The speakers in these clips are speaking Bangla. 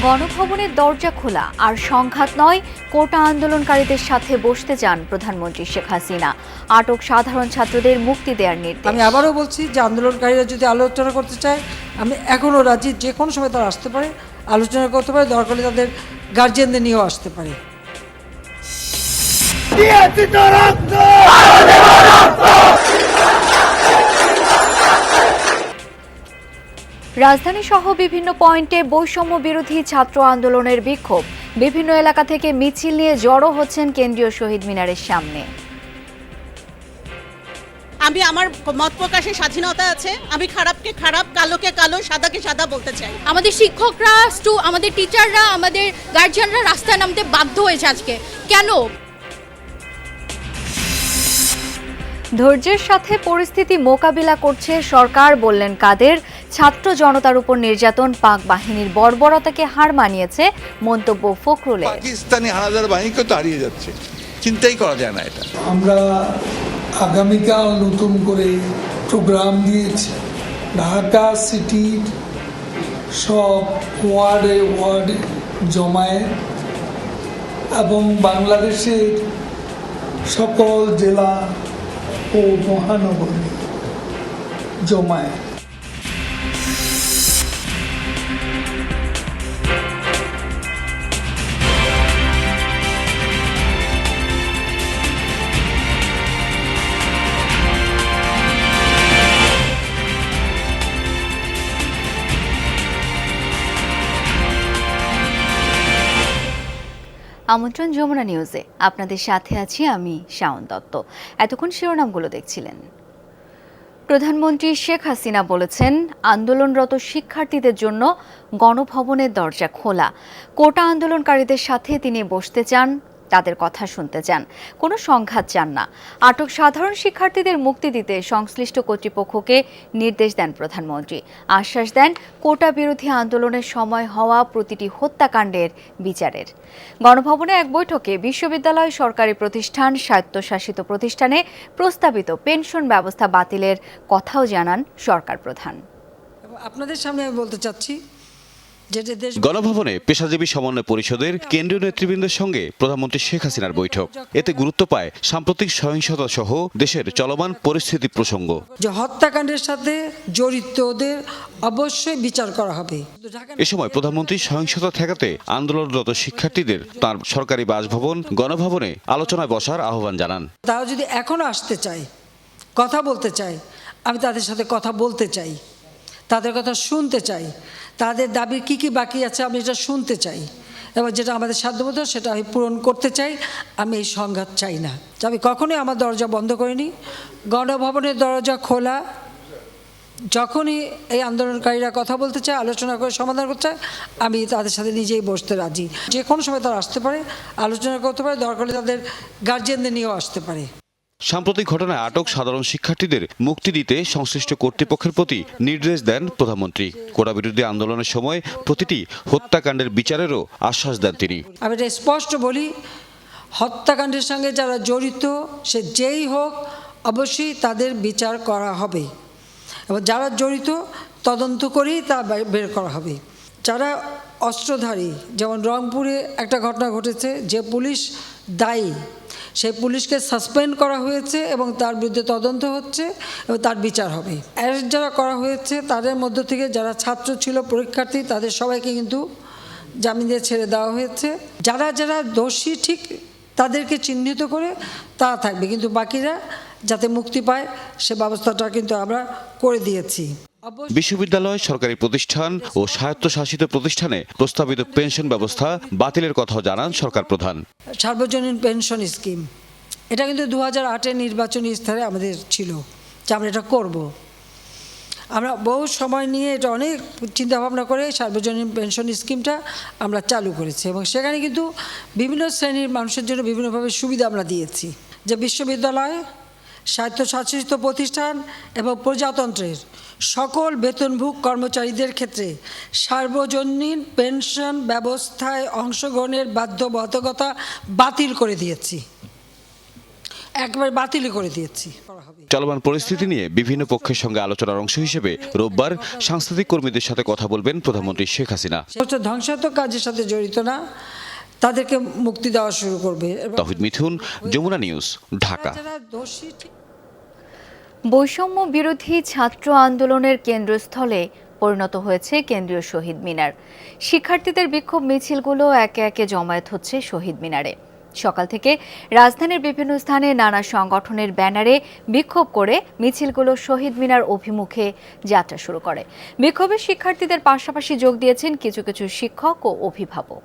গণভবনের দরজা খোলা আর সংঘাত নয়, কোটা আন্দোলনকারীদের সাথে বসতে চান প্রধানমন্ত্রী শেখ হাসিনা। আটক সাধারণ ছাত্রদের মুক্তি দেওয়ার নির্দেশ। আমি আবারও বলছি যে আন্দোলনকারীরা যদি আলোচনা করতে চায়, আমি এখনও রাজি, যে কোনো সময় তারা আসতে পারে, আলোচনা করতে পারে, দরকার হলে তাদের গার্জিয়ানদের নিয়েও আসতে পারে। রাজধানী সহ বিভিন্ন পয়েন্টে বৈষম্য বিরোধী ছাত্র আন্দোলনের বিক্ষোভ। বিভিন্ন এলাকা থেকে মিছিল নিয়ে জড়ো হচ্ছেন কেন্দ্রীয় শহীদ মিনারের সামনে। আমি আমার মত প্রকাশের স্বাধীনতা আছে। আমি খারাপকে খারাপ, কালোকে কালো, সাদাকে সাদা বলতে চাই। আমাদের শিক্ষকরা, আমাদের টিচাররা, আমাদের গার্জিয়ানরা রাস্তায় নামতে বাধ্য হয়েছে আজকে। কেন? ধৈর্যের সাথে পরিস্থিতি মোকাবিলা করছে সরকার, বললেন কাদের। ছাত্র জনতার উপর নির্যাতন পাক বাহিনীর বর্বরতাকে হার মানিয়েছে, মন্তব্য ফখরুলের। পাকিস্তানি হানাদার বাহিনীকে তো হারিয়ে যাচ্ছে, চিন্তাই করা যায় না এটা। আমরা আগামীকাল নতুন করে প্রোগ্রাম দিয়েছি। ঢাকা সিটির সব ওয়ার্ডে জমায়েত এবং বাংলাদেশের সকল জেলা ও মহানগরে জমায়েত। আমন্ত্রণ যমুনা নিউজে, আপনাদের সাথে আছি আমি শাওন দত্ত। এতক্ষণ শিরোনামগুলো দেখছিলেন। প্রধানমন্ত্রী শেখ হাসিনা বলেছেন, আন্দোলনরত শিক্ষার্থীদের জন্য গণভবনের দরজা খোলা। কোটা আন্দোলনকারীদের সাথে তিনি বসতে চান, তাদের কথা শুনতে চান, কোনো সংঘাত চান না। আটক সাধারণ শিক্ষার্থীদের মুক্তি দিতে সংশ্লিষ্ট কর্তৃপক্ষকে নির্দেশ দেন প্রধানমন্ত্রী। আশ্বাস দেন কোটা বিরোধী আন্দোলনের সময় হওয়া প্রতিটি হত্যাকাণ্ডের বিচারের। গণভবনে এক বৈঠকে বিশ্ববিদ্যালয়, সরকারি প্রতিষ্ঠান, স্বায়ত্তশাসিত প্রতিষ্ঠানে প্রস্তাবিত পেনশন ব্যবস্থা বাতিলের কথাও জানান সরকার প্রধান। আপনাদের সামনে আমি বলতে চাচ্ছি, গণভবনে পেশাজীবী সমন্বয় পরিষদের কেন্দ্রীয় নেতৃবৃন্দের সঙ্গে প্রধানমন্ত্রী শেখ হাসিনার বৈঠক। এতে গুরুত্ব পায় সাম্প্রতিক সহিংসতা সহ দেশের চলমান পরিস্থিতি প্রসঙ্গ। যে হত্যাকাণ্ডের সাথে জড়িতদের অবশ্যই বিচার করা হবে। এ সময় প্রধানমন্ত্রী সহিংসতা ঠেকাতে আন্দোলনরত শিক্ষার্থীদের তার সরকারি বাসভবন গণভবনে আলোচনায় বসার আহ্বান জানান। তারা যদি এখনো আসতে চায়, কথা বলতে চায়, আমি তাদের সাথে কথা বলতে চাই, তাদের কথা শুনতে চাই, তাদের দাবির কী কী বাকি আছে আমি এটা শুনতে চাই, এবং যেটা আমাদের সাধ্যমতো সেটা আমি পূরণ করতে চাই। আমি এই সংঘাত চাই না। আমি কখনোই আমার দরজা বন্ধ করিনি। গণভবনের দরজা খোলা। যখনই এই আন্দোলনকারীরা কথা বলতে চায়, আলোচনা করে সমাধান করতে চায়, আমি তাদের সাথে নিজেই বসতে রাজি। যে কোনো সময় তারা আসতে পারে, আলোচনা করতে পারে, দরকার হলে তাদের গার্জিয়ানদের নিয়েও আসতে পারে। সাম্প্রতিক ঘটনায় আটক সাধারণ শিক্ষার্থীদের মুক্তি দিতে সংশ্লিষ্ট কর্তৃপক্ষের প্রতি নির্দেশ দেন প্রধানমন্ত্রী। কোটা বিরোধী আন্দোলনের সময় প্রতিটি হত্যাকাণ্ডের বিচারেরও আশ্বাস দেন তিনি। আমি এটা স্পষ্ট বলি, হত্যাকাণ্ডের সঙ্গে যারা জড়িত, সে যেই হোক, অবশ্যই তাদের বিচার করা হবে, এবং যারা জড়িত তদন্ত করেই তা বের করা হবে। যারা অস্ত্রধারী, যেমন রংপুরে একটা ঘটনা ঘটেছে, যে পুলিশ দায়ী সেই পুলিশকে সাসপেন্ড করা হয়েছে এবং তার বিরুদ্ধে তদন্ত হচ্ছে এবং তার বিচার হবে। অ্যারেস্ট যারা করা হয়েছে তাদের মধ্য থেকে যারা ছাত্র ছিল, পরীক্ষার্থী, তাদের সবাইকে কিন্তু জামিন দিয়ে ছেড়ে দেওয়া হয়েছে। যারা যারা দোষী ঠিক তাদেরকে চিহ্নিত করে তা থাকবে, কিন্তু বাকিরা যাতে মুক্তি পায় সে ব্যবস্থাটা কিন্তু আমরা করে দিয়েছি। বিশ্ববিদ্যালয়, সরকারি প্রতিষ্ঠান ও স্বায়ত্তশাসিত প্রতিষ্ঠানে প্রস্তাবিত পেনশন ব্যবস্থা বাতিলের কথাও জানান সরকার প্রধান। সার্বজনীন পেনশন স্কিম, এটা কিন্তু 2008-এর নির্বাচনী স্তরে আমাদের ছিল যে আমরা এটা করব। আমরা বহু সময় নিয়ে এটা অনেক চিন্তাভাবনা করে সার্বজনীন পেনশন স্কিমটা আমরা চালু করেছি, এবং সেখানে কিন্তু বিভিন্ন শ্রেণীর মানুষের জন্য বিভিন্নভাবে সুবিধা আমরা দিয়েছি। যে বিশ্ববিদ্যালয়, স্বায়ত্তশাসিত প্রতিষ্ঠান এবং প্রজাতন্ত্রের সকল বেতনভোগ কর্মচারীদের ক্ষেত্রে সার্বজনীন পেনশন ব্যবস্থায় অংশগ্রহণের বাধ্যবাধকতা বাতিল করে দিয়েছি। একবার বাতিল করে দিয়েছি। চলমান পরিস্থিতি নিয়ে বিভিন্ন পক্ষের সঙ্গে আলোচনার অংশ হিসেবে রোববার সাংস্কৃতিক কর্মীদের সাথে কথা বলবেন প্রধানমন্ত্রী শেখ হাসিনা। ধ্বংসাত্মক কাজের সাথে জড়িত না তাদেরকে মুক্তি দেওয়া শুরু করবে। তৌহিদ মিঠুন, যমুনা নিউজ, ঢাকা। বৈষম্য বিরোধী ছাত্র আন্দোলনের কেন্দ্রস্থলে পরিণত হয়েছে কেন্দ্রীয় শহীদ মিনার। শিক্ষার্থীদের বিক্ষোভ মিছিলগুলো একে একে জমায়েত হচ্ছে শহীদ মিনারে। সকাল থেকে রাজধানীর বিভিন্ন স্থানে নানা সংগঠনের ব্যানারে বিক্ষোভ করে মিছিলগুলো শহীদ মিনার অভিমুখে যাত্রা শুরু করে। বিক্ষোভে শিক্ষার্থীদের পাশাপাশি যোগ দিয়েছেন কিছু কিছু শিক্ষক ও অভিভাবক।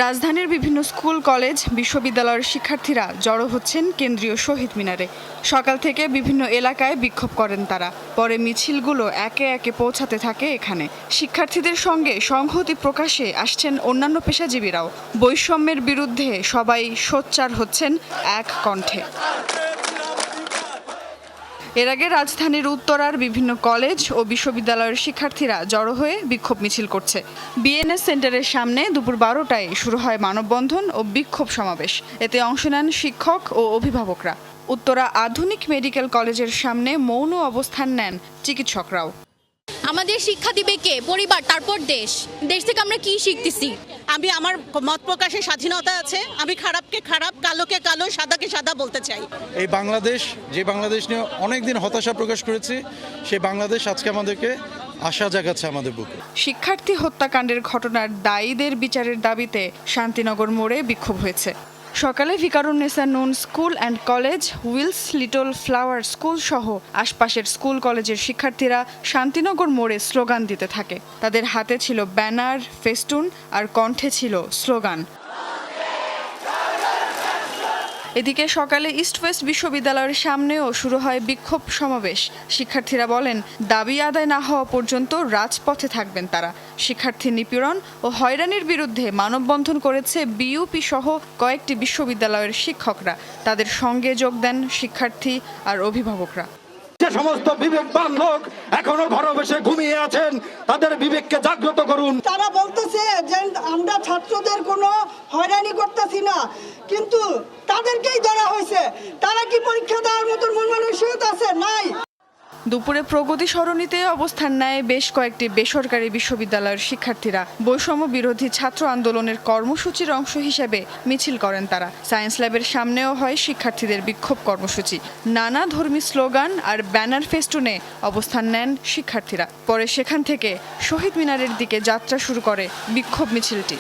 রাজধানীর বিভিন্ন স্কুল, কলেজ, বিশ্ববিদ্যালয়ের শিক্ষার্থীরা জড়ো হচ্ছেন কেন্দ্রীয় শহীদ মিনারে। সকাল থেকে বিভিন্ন এলাকায় বিক্ষোভ করেন তারা। পরে মিছিলগুলো একে একে পৌঁছাতে থাকে এখানে। শিক্ষার্থীদের সঙ্গে সংহতি প্রকাশে আসছেন অন্যান্য পেশাজীবীরাও। বৈষম্যের বিরুদ্ধে সবাই সোচ্চার হচ্ছেন এক কণ্ঠে। এর আগে রাজধানীর উত্তরার বিভিন্ন কলেজ ও বিশ্ববিদ্যালয়ের শিক্ষার্থীরা জড়ো হয়ে বিক্ষোভ মিছিল করছে। বিএনএস সেন্টারের সামনে দুপুর 12টায় শুরু হয় মানববন্ধন ও বিক্ষোভ সমাবেশ। এতে অংশ নেন শিক্ষক ও অভিভাবকরা। উত্তরা আধুনিক মেডিকেল কলেজের সামনে মৌন অবস্থান নেন চিকিৎসকরাও। আমাদের শিক্ষা দিবে কে? পরিবার, তারপর দেশ। দেশ থেকে আমরা কি শিখতেছি? আমি আমার মত প্রকাশের স্বাধীনতা আছে। আমি খারাপকে খারাপ, কালোকে কালো, সাদাকে সাদা বলতে চাই। এই বাংলাদেশ, যে বাংলাদেশ নিয়ে অনেকদিন হতাশা প্রকাশ করেছি, সেই বাংলাদেশ আজকে আমাদেরকে আশা জাগাচ্ছে আমাদের বুকে। শিক্ষার্থী হত্যাকাণ্ডের ঘটনার দায়ীদের বিচারের দাবিতে শান্তিনগর মোড়ে বিক্ষোভ হয়েছে। সকালে Viqarunnisa Noon school and college, Wills Little Flower school সহ আশপাশের স্কুল কলেজের শিক্ষার্থীরা শান্তিনগর মোড়ে স্লোগান দিতে থাকে। তাদের হাতে ছিল ব্যানার, ফেস্টুন আর কণ্ঠে ছিল স্লোগান। এদিকে সকালে ইস্ট ওয়েস্ট বিশ্ববিদ্যালয়ের সামনেও শুরু হয় বিক্ষোভ সমাবেশ। শিক্ষার্থীরা বলেন, দাবি আদায় না হওয়া পর্যন্ত রাজপথে থাকবেন তারা। শিক্ষার্থী নিপীড়ন ও হয়রানির বিরুদ্ধে মানববন্ধন করেছে বিইউপি সহ কয়েকটি বিশ্ববিদ্যালয়ের শিক্ষকরা। তাদের সঙ্গে যোগ দেন শিক্ষার্থী আর অভিভাবকরা। যে সমস্ত বিবেকবান লোক এখনো ঘরে বসে ঘুমিয়ে আছেন, তাদের বিবেককে জাগ্রত করুন। তারা বলতেছে যে আমরা ছাত্রদের কোনো হয়রানি করতেছি না, কিন্তু তাদেরকেই ধরা হয়েছে। তারা কি পরীক্ষা দেওয়ার মতন মন মানসিকতা আছে? নাই। দুপুরে প্রগতি সরণিতে অবস্থান নেয় বেশ কয়েকটি বেসরকারি বিশ্ববিদ্যালয়ের শিক্ষার্থীরা। বৈষম্য বিরোধী ছাত্র আন্দোলনের কর্মসূচির অংশ হিসেবে মিছিল করেন তারা। সায়েন্স ল্যাবের সামনেও হয় শিক্ষার্থীদের বিক্ষোভ কর্মসূচি। নানা ধর্মী স্লোগান আর ব্যানার ফেস্টুনে অবস্থান নেন শিক্ষার্থীরা। পরে সেখান থেকে শহীদ মিনারের দিকে যাত্রা শুরু করে বিক্ষোভ মিছিলটি।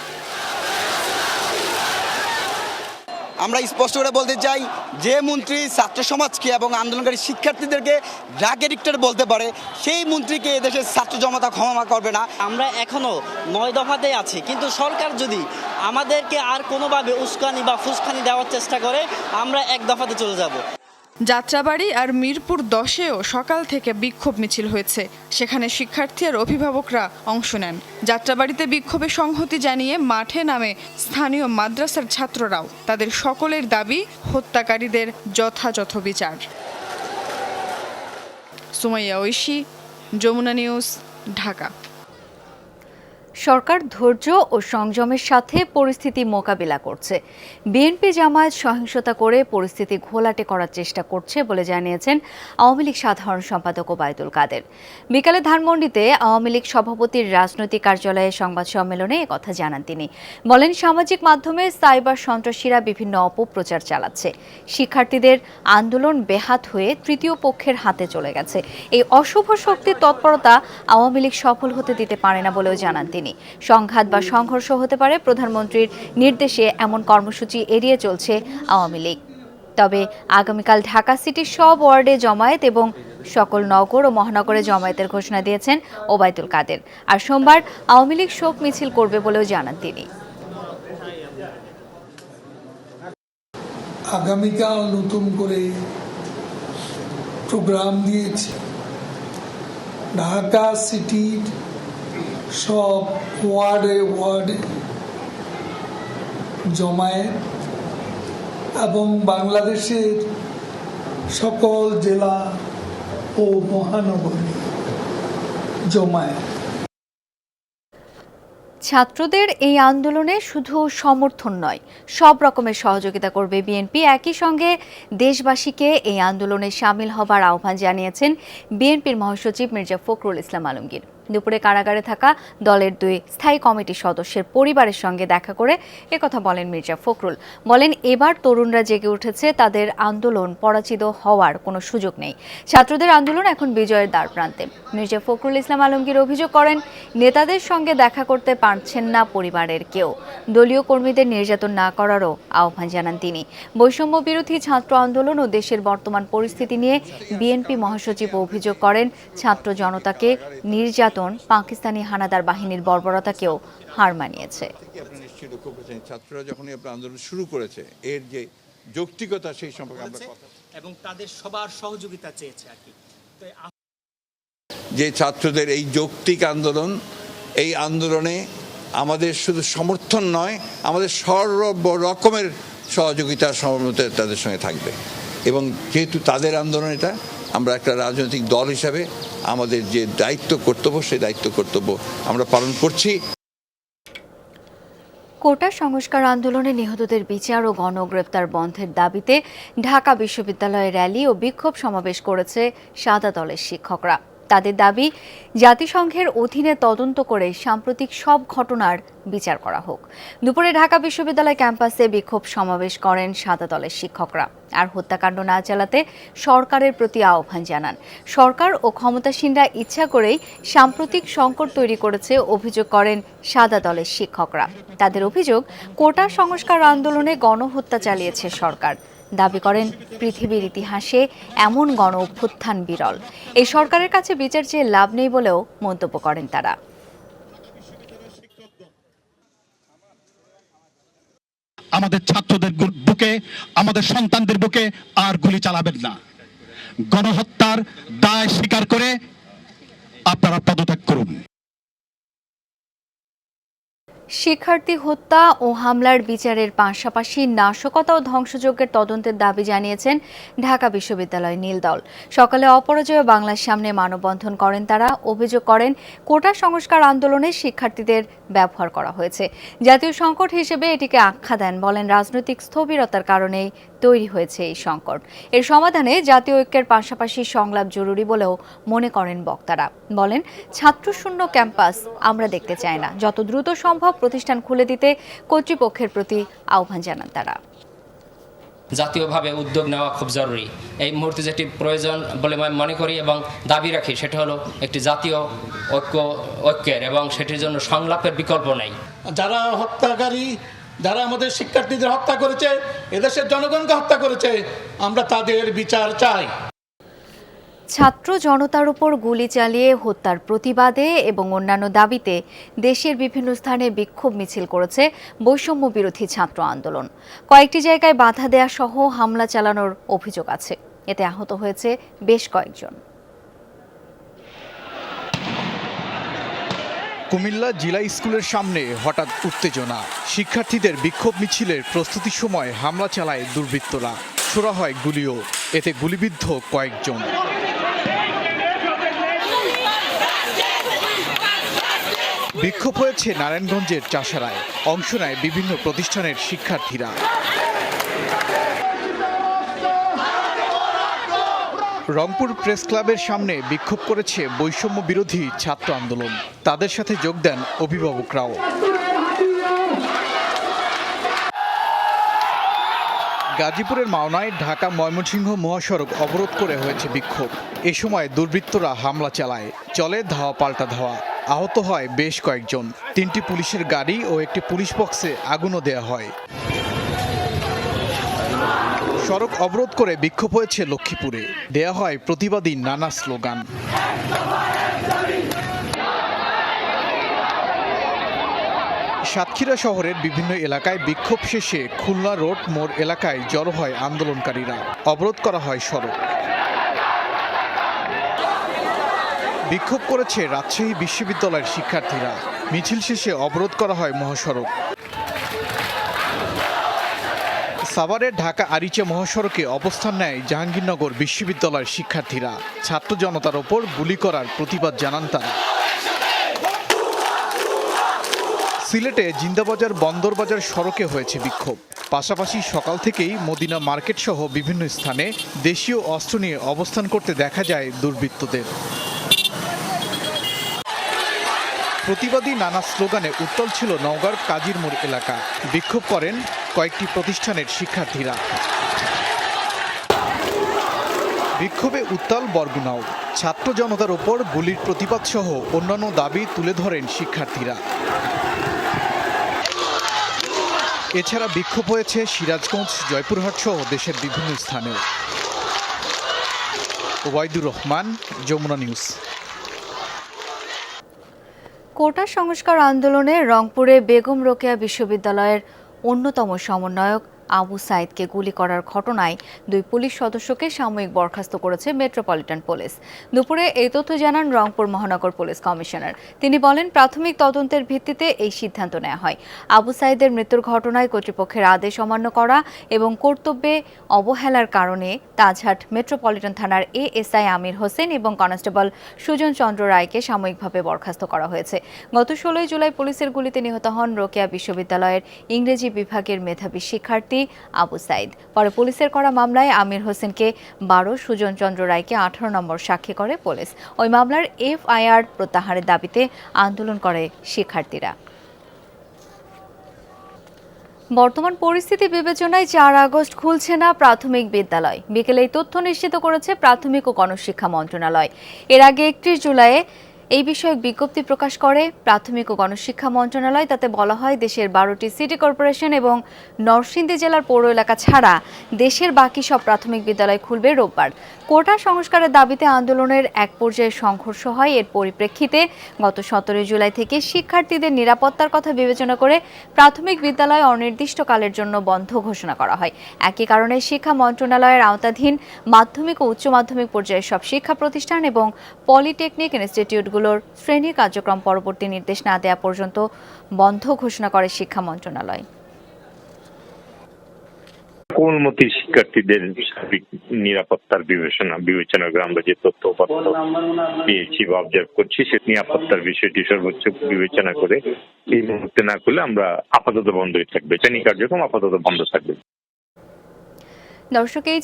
আমরা স্পষ্ট করে বলতে চাই, যে মন্ত্রী ছাত্র সমাজকে এবং আন্দোলনকারী শিক্ষার্থীদেরকে ড্রাগ এডিক্টর বলতে পারে, সেই মন্ত্রীকে এদেশের ছাত্র জনতা ক্ষমা করবে না। আমরা এখনো 9 দফাতে আছি, কিন্তু সরকার যদি আমাদেরকে আর কোনোভাবে উস্কানি বা ফুসকানি দেওয়ার চেষ্টা করে, আমরা 1 দফাতে চলে যাব। যাত্রাবাড়ি আর মিরপুর 10এও সকাল থেকে বিক্ষোভ মিছিল হয়েছে। সেখানে শিক্ষার্থী আর অভিভাবকরা অংশ নেন। যাত্রাবাড়িতে বিক্ষোভে সংহতি জানিয়ে মাঠে নামে স্থানীয় মাদ্রাসার ছাত্ররাও। তাদের সকলের দাবি হত্যাকারীদের যথাযথ বিচার। সুমাইয়া ঐশী, যমুনা নিউজ, ঢাকা। সরকার ধৈর্য ও সংযমের সাথে পরিস্থিতি মোকাবিলা করছে। বিএনপি জামায়াত সহিংসতা করে পরিস্থিতি ঘোলাটে করার চেষ্টা করছে বলে জানিয়েছেন আওয়ামী লীগ সাধারণ সম্পাদক ওবায়দুল কাদের। বিকালে ধানমন্ডিতে আওয়ামী লীগ সভাপতির রাজনৈতিক কার্যালয়ে সংবাদ সম্মেলনে একথা জানান তিনি। বলেন, সামাজিক মাধ্যমে সাইবার সন্ত্রাসীরা বিভিন্ন অপপ্রচার চালাচ্ছে। শিক্ষার্থীদের আন্দোলন বেহাত হয়ে তৃতীয় পক্ষের হাতে চলে গেছে। এই অশুভ শক্তির তৎপরতা আওয়ামী লীগ সফল হতে দিতে পারে না বলেও জানান তিনি। সংঘাত বা সংঘর্ষ হতে পারে, প্রধানমন্ত্রীর নির্দেশে এমন কর্মসূচি এড়িয়ে চলছে আওয়ামী লীগ। তবে আগামীকাল ঢাকা সিটির সব ওয়ার্ডে জমায়েত এবং সকল নগর ও মহানগরে জমায়েতের ঘোষণা দিয়েছেন ওবায়দুল কাদের। আর সোমবার আওয়ামী লীগ শোক মিছিল করবে বলেও জানান তিনি। আগামীকাল নতুন করে প্রোগ্রাম দিয়েছে। ঢাকা সিটির সব ওয়ার্ডে জমায়েত এবং বাংলাদেশের সকল জেলা ও মহানগরে জমায়েত। ছাত্রদের এই আন্দোলনে শুধু সমর্থন নয়, সব রকমের সহযোগিতা করবে বিএনপি। একই সঙ্গে দেশবাসীকে এই আন্দোলনে শামিল হবার আহ্বান জানিয়েছেন বিএনপির মহাসচিব মির্জা ফখরুল ইসলাম আলমগীর। দুপুরে কারাগারে থাকা দলের 2 স্থায়ী কমিটির সদস্যের পরিবারের সঙ্গে দেখা করে একথা বলেন মির্জা ফখরুল। বলেন, এবার তরুণরা জেগে উঠেছে, তাদের আন্দোলন পরাজিত হওয়ার কোনো সুযোগ নেই। ছাত্রদের আন্দোলন এখন বিজয়ের দ্বার প্রান্তে। মির্জা ফখরুল ইসলাম আলমগীর অভিযোগ করেন, নেতাদের সঙ্গে দেখা করতে পারছেন না পরিবারের কেউ। দলীয় কর্মীদের নির্যাতন না করারও আহ্বান জানান তিনি। বৈষম্য বিরোধী ছাত্র আন্দোলন ও দেশের বর্তমান পরিস্থিতি নিয়ে বিএনপি মহাসচিব অভিযোগ করেন, ছাত্র জনতাকে নির্যাতন পাকিস্তানি হানাদার বাহিনীর বর্বরতাকেও হার মানিয়েছে। ছাত্ররা যখনই আপনার আন্দোলন শুরু করেছে, এর যে যৌক্তিকতা সেই সম্পর্কে আমরা এবং তাদের সবার সহযোগিতা চেয়েছে আর কি। যে ছাত্রদের এই যৌক্তিক আন্দোলন, এই আন্দোলনে আমাদের শুধু সমর্থন নয়, আমাদের সর্ব রকমের সহযোগিতা সহমত তাদের সঙ্গে থাকবে। এবং যেহেতু তাদের আন্দোলন এটা, আমরা একটা রাজনৈতিক দল হিসাবে আমাদের যে দায়িত্ব কর্তব্য, সেই দায়িত্ব কর্তব্য আমরা পালন করছি। কোটা সংস্কার আন্দোলনে নিহতদের বিচার ও গণগ্রেপ্তার বন্ধের দাবিতে ঢাকা বিশ্ববিদ্যালয়ে র্যালি ও বিক্ষোভ সমাবেশ করেছে সাদা দলের শিক্ষকরা। তাদের দাবি, জাতিসংঘের অধীনে তদন্ত করে সাম্প্রতিক সব ঘটনার বিচার করা হোক। দুপুরে ঢাকা বিশ্ববিদ্যালয় ক্যাম্পাসে বিক্ষোভ সমাবেশ করেন সাদা দলের শিক্ষকরা। আর হত্যাকাণ্ড না চালাতে সরকারের প্রতি আহ্বান জানান। সরকার ও ক্ষমতাসীনরা ইচ্ছা করেই সাম্প্রতিক সংকট তৈরি করেছে অভিযোগ করেন সাদা দলের শিক্ষকরা। তাদের অভিযোগ, কোটা সংস্কার আন্দোলনে গণহত্যা চালিয়েছে সরকার। দাবি করেন, পৃথিবীর ইতিহাসে এমন গণ অভ্যুত্থান বিরল। এই সরকারের কাছে বিচার চেয়ে লাভ নেই বলেও মন্তব্য করেন তারা। আমাদের ছাত্রদের বুকে, আমাদের সন্তানদের বুকে আর গুলি চালাবেন না। গণহত্যার দায় স্বীকার করে আপনারা পদত্যাগ করুন। শিক্ষার্থী হত্যা ও হামলার বিচারের পাশাপাশি নাশকতা ও ধ্বংসযজ্ঞের তদন্তের দাবি জানিয়েছেন ঢাকা বিশ্ববিদ্যালয় নীলদল। সকালে অপরাজয় বাংলার সামনে মানববন্ধন করেন তারা। অভিযোগ করেন, কোটা সংস্কার আন্দোলনে শিক্ষার্থীদের ব্যবহার করা হয়েছে। জাতীয় সংকট হিসেবে এটিকে আখ্যা দেন। বলেন, রাজনৈতিক স্থবিরতার কারণেই তৈরি হয়েছে এই সংকট। এর সমাধানে জাতীয় ঐক্যের পাশাপাশি সংলাপ জরুরি বলেও মনে করেন বক্তারা। বলেন, ছাত্রশূন্য ক্যাম্পাস আমরা দেখতে চাই না। যত দ্রুত সম্ভব প্রতিষ্ঠান খুলে দিতে কর্তৃপক্ষের প্রতি আহ্বান জানান তারা। জাতীয়ভাবে উদ্যোগ নেওয়া খুব জরুরি। এই মুহূর্তে যেটি প্রয়োজন বলে আমি মনে করি এবং দাবি রাখি, সেটা হলো একটি জাতীয় ঐক্যের, এবং সেটির জন্য সংলাপের বিকল্প নেই। যারা হত্যাকারী, যারা আমাদের শিক্ষার্থীদের হত্যা করেছে, এদেশের জনগণকে হত্যা করেছে, আমরা তাদের বিচার চাই। ছাত্র জনতার উপর গুলি চালিয়ে হত্যার প্রতিবাদে এবং অন্যান্য দাবিতে দেশের বিভিন্ন স্থানে বিক্ষোভ মিছিল করেছে বৈষম্য বিরোধী ছাত্র আন্দোলন। কয়েকটি জায়গায় বাধা দেয়া সহ হামলা চালানোর অভিযোগ আছে। এতে আহত হয়েছে বেশ কয়েকজন। কুমিল্লা জিলা স্কুলের সামনে হঠাৎ উত্তেজনা। শিক্ষার্থীদের বিক্ষোভ মিছিলের প্রস্তুতির সময় হামলা চালায় দুর্বৃত্তরা। ছোড়া হয় গুলিও, এতে গুলিবিদ্ধ কয়েকজন। বিক্ষোভ হয়েছে নারায়ণগঞ্জের চাষারায়। অংশ নেয় বিভিন্ন প্রতিষ্ঠানের শিক্ষার্থীরা। রংপুর প্রেস ক্লাবের সামনে বিক্ষোভ করেছে বৈষম্য বিরোধী ছাত্র আন্দোলন। তাদের সাথে যোগ দেন অভিভাবকরাও। গাজীপুরের মাওনায় ঢাকা ময়মনসিংহ মহাসড়ক অবরোধ করে হয়েছে বিক্ষোভ। এ সময় দুর্বৃত্তরা হামলা চালায়। চলে ধাওয়া পাল্টা ধাওয়া। আহত হয় বেশ কয়েকজন। 3টি পুলিশের গাড়ি ও একটি পুলিশ বক্সে আগুনও দেয়া হয়। সড়ক অবরোধ করে বিক্ষোভ হয়েছে লক্ষ্মীপুরে। দেয়া হয় প্রতিবাদী নানা স্লোগান। সাতক্ষীরা শহরের বিভিন্ন এলাকায় বিক্ষোভ শেষে খুলনা রোড মোড় এলাকায় জড়ো হয় আন্দোলনকারীরা। অবরোধ করা হয় সড়ক। বিক্ষোভ করেছে রাজশাহী বিশ্ববিদ্যালয়ের শিক্ষার্থীরা। মিছিল শেষে অবরোধ করা হয় মহাসড়ক। সাভারের ঢাকা আরিচা মহাসড়কে অবস্থান নেয় জাহাঙ্গীরনগর বিশ্ববিদ্যালয়ের শিক্ষার্থীরা। ছাত্র জনতার ওপর গুলি করার প্রতিবাদ জানান তারা। সিলেটে জিন্দাবাজার বন্দরবাজার সড়কে হয়েছে বিক্ষোভ। পাশাপাশি সকাল থেকেই মদিনা মার্কেট সহ বিভিন্ন স্থানে দেশীয় অস্ত্র নিয়ে অবস্থান করতে দেখা যায় দুর্বৃত্তদের। প্রতিবাদী নানা স্লোগানে উত্তাল ছিল নওগাঁর কাজীর মোড় এলাকা। বিক্ষোভ করেন কয়েকটি প্রতিষ্ঠানের শিক্ষার্থীরা। বিক্ষোভে উত্তাল বরগুনাও। ছাত্র জনতার ওপর গুলির প্রতিবাদ সহ অন্যান্য দাবি তুলে ধরেন শিক্ষার্থীরা। এছাড়া বিক্ষোভ হয়েছে সিরাজগঞ্জ, জয়পুরহাট সহ দেশের বিভিন্ন স্থানেও। ওবায়দুর রহমান, যমুনা নিউজ। কোটা সংস্কার আন্দোলনে রংপুরে বেগম রোকেয়া বিশ্ববিদ্যালয়ের অন্যতম সমন্বয়ক আবু সাইদকে গুলি করার ঘটনায় 2 পুলিশ সদস্যকে সাময়িক বরখাস্ত করেছে মেট্রোপলিটন পুলিশ। দুপুরে এই তথ্য জানান রংপুর মহানগর পুলিশ কমিশনার। তিনি বলেন, প্রাথমিক তদন্তের ভিত্তিতে এই সিদ্ধান্ত নেওয়া হয়। আবু সাইদের মৃত্যুর ঘটনায় কর্তৃপক্ষের আদেশ অমান্য করা এবং কর্তব্যে অবহেলার কারণে তাজহাট মেট্রোপলিটন থানার এএসআই আমির হোসেন এবং কনস্টেবল সুজন চন্দ্র রায়কে সাময়িকভাবে বরখাস্ত করা হয়েছে। গত 16 জুলাই পুলিশের গুলিতে নিহত হন রোকেয়া বিশ্ববিদ্যালয়ের ইংরেজি বিভাগের মেধাবী শিক্ষার্থী আবু সাইদ। পরে পুলিশের করা মামলায় আমির হোসেনকে 12, সুজন চন্দ্র রায়কে 18 নম্বর সাক্ষী করে পুলিশ। ওই মামলার এফআইআর প্রত্যাহারের দাবিতে আন্দোলন করে শিক্ষার্থীরা। বর্তমান পরিস্থিতি বিবেচনায় 4 আগস্ট খুলছে না প্রাথমিক বিদ্যালয়। বিকেলে এই তথ্য নিশ্চিত করেছে প্রাথমিক ও গণশিক্ষা মন্ত্রণালয়। এর আগে 31 জুলাই এই বিষয়ে বিজ্ঞপ্তি প্রকাশ করে প্রাথমিক ও গণশিক্ষা মন্ত্রণালয়। তাতে বলা হয়, দেশের 12টি সিটি কর্পোরেশন এবং নরসিংদী জেলার পৌর এলাকা ছাড়া দেশের বাকি সব প্রাথমিক বিদ্যালয় খুলবে রোববার। কোটা সংস্কারের দাবিতে আন্দোলনের এক পর্যায়ে সংঘর্ষ হয়। এর পরিপ্রেক্ষিতে গত 17 জুলাই থেকে শিক্ষার্থীদের নিরাপত্তার কথা বিবেচনা করে প্রাথমিক বিদ্যালয় অনির্দিষ্টকালের জন্য বন্ধ ঘোষণা করা হয়। একই কারণে শিক্ষা মন্ত্রণালয়ের আওতাধীন মাধ্যমিক ও উচ্চ মাধ্যমিক পর্যায়ের সব শিক্ষা প্রতিষ্ঠান এবং পলিটেকনিক ইনস্টিটিউটগুলোর শ্রেণী কার্যক্রম পরবর্তী নির্দেশ না দেওয়া পর্যন্ত বন্ধ ঘোষণা করে শিক্ষা মন্ত্রণালয়। কোমলমতি শিক্ষার্থীদের সার্বিক নিরাপত্তার বিবেচনা করে আমরা যে তথ্য পেয়েছি বা অবজার্ভ করছি, সে নিরাপত্তার বিষয়টি সর্বোচ্চ বিবেচনা করে এই মুহূর্তে না করলে আমরা আপাতত বন্ধই থাকবে, শ্রেণী কার্যক্রম আপাতত বন্ধ থাকবে। দর্শক, এই